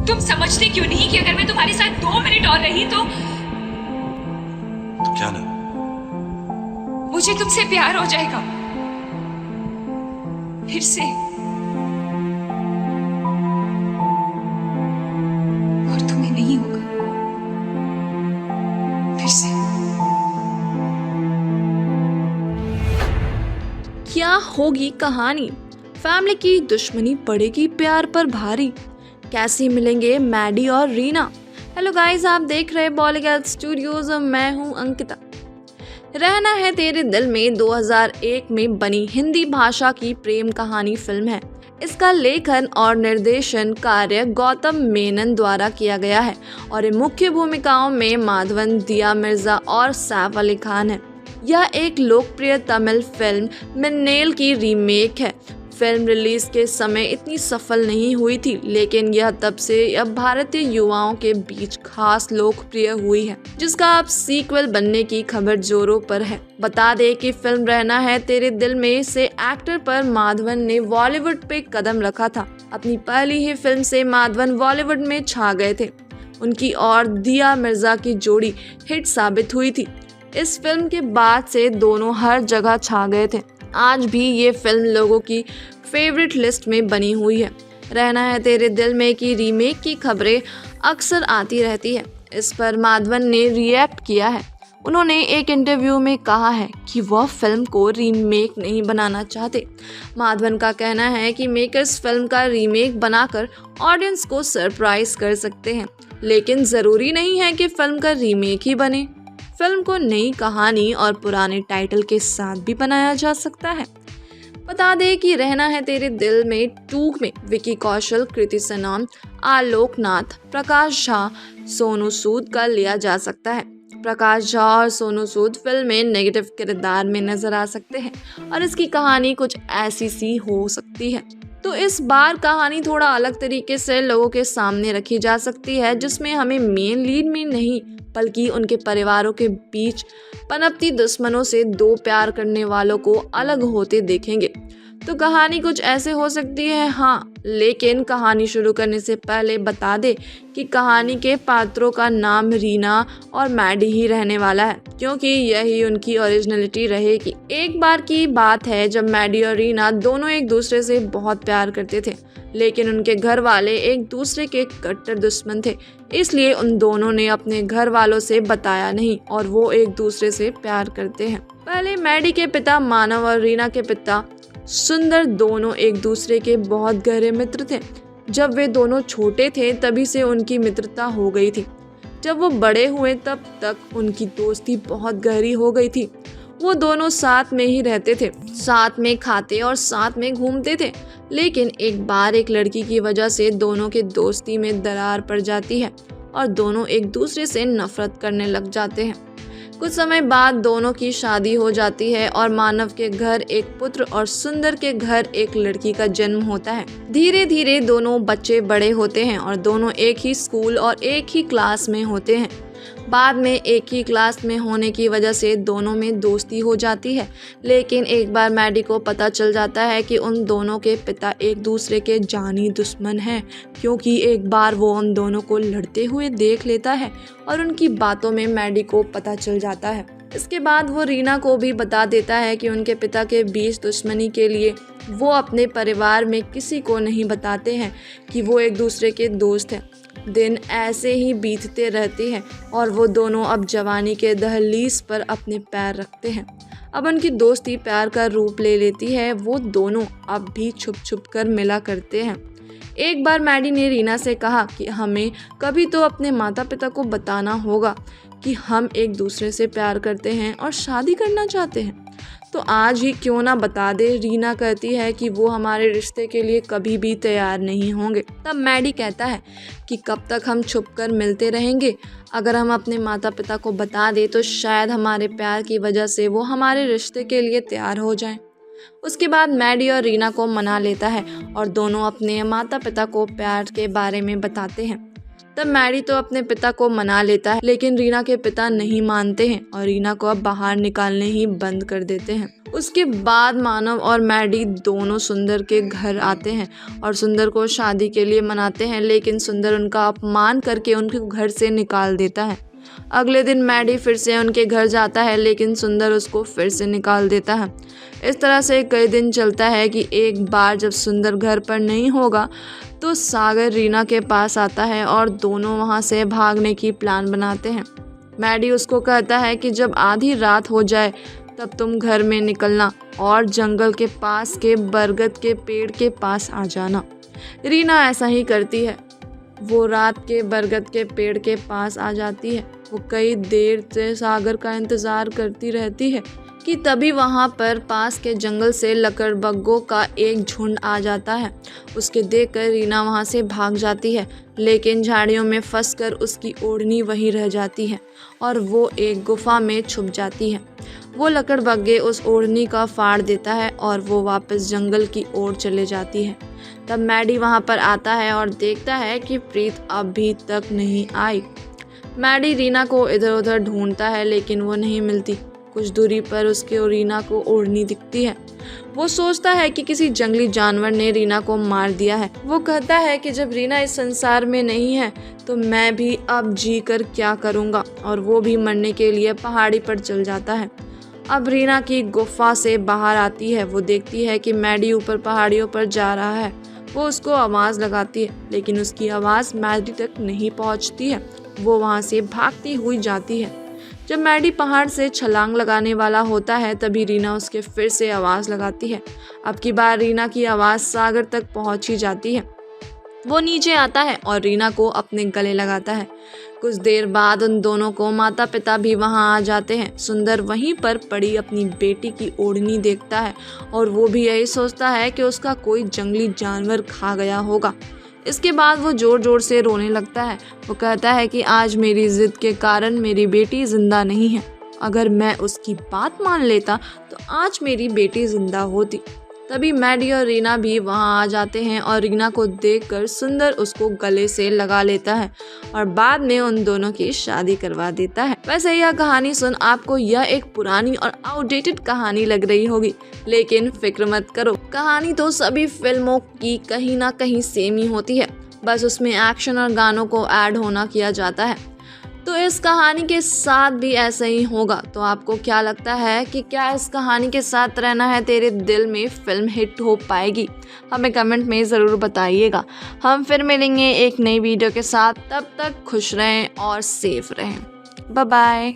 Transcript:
तुम समझते क्यों नहीं कि अगर मैं तुम्हारे साथ 2 मिनट और रही तो क्या ना? मुझे तुमसे प्यार हो जाएगा फिर से, और तुम्हें नहीं होगा फिर से। क्या होगी कहानी? फैमिली की दुश्मनी पड़ेगी प्यार पर भारी। कैसे मिलेंगे मैडी और रीना? हेलो गाइस, आप देख रहे बॉलीवुड स्टूडियोज और मैं हूं अंकिता। रहना है तेरे दिल में 2001 में बनी हिंदी भाषा की प्रेम कहानी फिल्म है। इसका लेखन और निर्देशन कार्य गौतम मेनन द्वारा किया गया है और मुख्य भूमिकाओं में माधवन, दिया मिर्जा और सैफ अली खान है। यह एक लोकप्रिय तमिल फिल्म मिन्नेल की रीमेक है। फिल्म रिलीज के समय इतनी सफल नहीं हुई थी, लेकिन यह तब से अब भारतीय युवाओं के बीच खास लोकप्रिय हुई है, जिसका अब सीक्वल बनने की खबर जोरों पर है। बता दें कि फिल्म रहना है तेरे दिल में से एक्टर पर माधवन ने बॉलीवुड पे कदम रखा था। अपनी पहली ही फिल्म से माधवन बॉलीवुड में छा गए थे। उनकी और दिया मिर्जा की जोड़ी हिट साबित हुई थी। इस फिल्म के बाद से दोनों हर जगह छा गए थे। आज भी ये फिल्म लोगों की फेवरेट लिस्ट में बनी हुई है। रहना है तेरे दिल में की रीमेक की खबरें अक्सर आती रहती है। इस पर माधवन ने रिएक्ट किया है। उन्होंने एक इंटरव्यू में कहा है कि वह फिल्म को रीमेक नहीं बनाना चाहते। माधवन का कहना है कि मेकर्स फिल्म का रीमेक बनाकर ऑडियंस को सरप्राइज कर सकते हैं, लेकिन ज़रूरी नहीं है कि फिल्म का रीमेक ही बने। फिल्म को नई कहानी और पुराने टाइटल के साथ भी बनाया जा सकता है। बता दें कि रहना है तेरे दिल में 2 में विकी कौशल, कृति सनन, आलोक नाथ, प्रकाश झा, सोनू सूद का लिया जा सकता है। प्रकाश झा और सोनू सूद फिल्म में नेगेटिव किरदार में नजर आ सकते हैं और इसकी कहानी कुछ ऐसी सी हो सकती है। तो इस बार कहानी थोड़ा अलग तरीके से लोगों के सामने रखी जा सकती है, जिसमें हमें मेन लीड में नहीं बल्कि उनके परिवारों के बीच पनपती दुश्मनों से 2 प्यार करने वालों को अलग होते देखेंगे। तो कहानी कुछ ऐसे हो सकती है, हाँ, लेकिन कहानी शुरू करने से पहले बता दे कि कहानी के पात्रों का नाम रीना और मैडी ही रहने वाला है, क्योंकि यही उनकी ओरिजिनलिटी रहेगी। एक बार की बात है जब मैडी और रीना दोनों एक दूसरे से बहुत प्यार करते थे, लेकिन उनके घर वाले एक दूसरे के कट्टर दुश्मन थे। इसलिए उन दोनों ने अपने घर वालों से बताया नहीं और वो एक दूसरे से प्यार करते हैं। पहले मैडी के पिता मानव और रीना के पिता सुंदर दोनों एक दूसरे के बहुत गहरे मित्र थे। जब वे दोनों छोटे थे तभी से उनकी मित्रता हो गई थी। जब वो बड़े हुए तब तक उनकी दोस्ती बहुत गहरी हो गई थी। वो दोनों साथ में ही रहते थे, साथ में खाते और साथ में घूमते थे। लेकिन एक बार एक लड़की की वजह से दोनों के दोस्ती में दरार पड़ जाती है और दोनों एक दूसरे से नफरत करने लग जाते हैं। कुछ समय बाद दोनों की शादी हो जाती है और मानव के घर एक पुत्र और सुंदर के घर एक लड़की का जन्म होता है। धीरे धीरे दोनों बच्चे बड़े होते हैं और दोनों एक ही स्कूल और एक ही क्लास में होते हैं। बाद में एक ही क्लास में होने की वजह से दोनों में दोस्ती हो जाती है। लेकिन एक बार मैडी को पता चल जाता है कि उन दोनों के पिता एक दूसरे के जानी दुश्मन हैं, क्योंकि एक बार वो उन दोनों को लड़ते हुए देख लेता है और उनकी बातों में मैडी को पता चल जाता है। इसके बाद वो रीना को भी बता देता है कि उनके पिता के बीच दुश्मनी के लिए वो अपने परिवार में किसी को नहीं बताते हैं कि वो एक दूसरे के दोस्त हैं। दिन ऐसे ही बीतते रहते हैं और वो दोनों अब जवानी के दहलीज पर अपने पैर रखते हैं। अब उनकी दोस्ती प्यार का रूप ले लेती है। वो दोनों अब भी छुप छुप कर मिला करते हैं। एक बार मैडी ने रीना से कहा कि हमें कभी तो अपने माता पिता को बताना होगा कि हम एक दूसरे से प्यार करते हैं और शादी करना चाहते हैं। तो आज ही क्यों ना बता दे। रीना कहती है कि वो हमारे रिश्ते के लिए कभी भी तैयार नहीं होंगे। तब मैडी कहता है कि कब तक हम छुपकर मिलते रहेंगे। अगर हम अपने माता पिता को बता दें तो शायद हमारे प्यार की वजह से वो हमारे रिश्ते के लिए तैयार हो जाएं। उसके बाद मैडी और रीना को मना लेता है और दोनों अपने माता पिता को प्यार के बारे में बताते हैं। तब मैडी तो अपने पिता को मना लेता है, लेकिन रीना के पिता नहीं मानते हैं और रीना को अब बाहर निकालने ही बंद कर देते हैं। उसके बाद मानव और मैडी दोनों सुंदर के घर आते हैं और सुंदर को शादी के लिए मनाते हैं, लेकिन सुंदर उनका अपमान करके उनके घर से निकाल देता है। अगले दिन मैडी फिर से उनके घर जाता है, लेकिन सुंदर उसको फिर से निकाल देता है। इस तरह से कई दिन चलता है कि एक बार जब सुंदर घर पर नहीं होगा तो सागर रीना के पास आता है और दोनों वहां से भागने की प्लान बनाते हैं। मैडी उसको कहता है कि जब आधी रात हो जाए तब तुम घर में निकलना और जंगल के पास के बरगद के पेड़ के पास आ जाना। रीना ऐसा ही करती है। वो रात के बरगद के पेड़ के पास आ जाती है। वो कई देर से सागर का इंतज़ार करती रहती है कि तभी वहाँ पर पास के जंगल से लकड़बग्घों का एक झुंड आ जाता है। उसके देखकर रीना वहाँ से भाग जाती है, लेकिन झाड़ियों में फंसकर उसकी ओढ़नी वहीं रह जाती है और वो एक गुफा में छुप जाती है। वो लकड़बग्घे उस ओढ़नी का फाड़ देता है और वो वापस जंगल की ओर चले जाती है। तब मैडी वहाँ पर आता है और देखता है कि प्रीत अभी तक नहीं आई। मैडी रीना को इधर उधर ढूंढता है, लेकिन वो नहीं मिलती। कुछ दूरी पर उसके रीना को ओढ़नी दिखती है। वो सोचता है कि किसी जंगली जानवर ने रीना को मार दिया है। वो कहता है कि जब रीना इस संसार में नहीं है तो मैं भी अब जी कर क्या करूँगा, और वो भी मरने के लिए पहाड़ी पर चल जाता है। अब रीना की गुफा से बाहर आती है। वो देखती है कि मैडी ऊपर पहाड़ियों पर जा रहा है। वो उसको आवाज़ लगाती है, लेकिन उसकी आवाज़ मैडी तक नहीं पहुंचती है। वो वहां से भागती हुई जाती है। जब मैडी पहाड़ से छलांग लगाने वाला होता है तभी रीना उसके फिर से आवाज़ लगाती है। अब की बार रीना की आवाज़ सागर तक पहुंच ही जाती है। वो नीचे आता है और रीना को अपने गले लगाता है। कुछ देर बाद उन दोनों को माता पिता भी वहां आ जाते हैं। सुंदर वहीं पर पड़ी अपनी बेटी की ओढ़नी देखता है और वो भी यही सोचता है कि उसका कोई जंगली जानवर खा गया होगा। इसके बाद वो जोर जोर से रोने लगता है। वो कहता है कि आज मेरी जिद के कारण मेरी बेटी जिंदा नहीं है। अगर मैं उसकी बात मान लेता तो आज मेरी बेटी जिंदा होती। तभी मैडी और रीना भी वहां आ जाते हैं और रीना को देखकर सुंदर उसको गले से लगा लेता है और बाद में उन दोनों की शादी करवा देता है। वैसे यह कहानी सुन आपको यह एक पुरानी और आउटडेटेड कहानी लग रही होगी, लेकिन फिक्र मत करो, कहानी तो सभी फिल्मों की कहीं ना कहीं सेम ही होती है, बस उसमें एक्शन और गानों को ऐड होना किया जाता है। तो इस कहानी के साथ भी ऐसा ही होगा। तो आपको क्या लगता है कि क्या इस कहानी के साथ रहना है तेरे दिल में फिल्म हिट हो पाएगी? हमें कमेंट में ज़रूर बताइएगा। हम फिर मिलेंगे एक नई वीडियो के साथ। तब तक खुश रहें और सेफ रहें। Bye bye.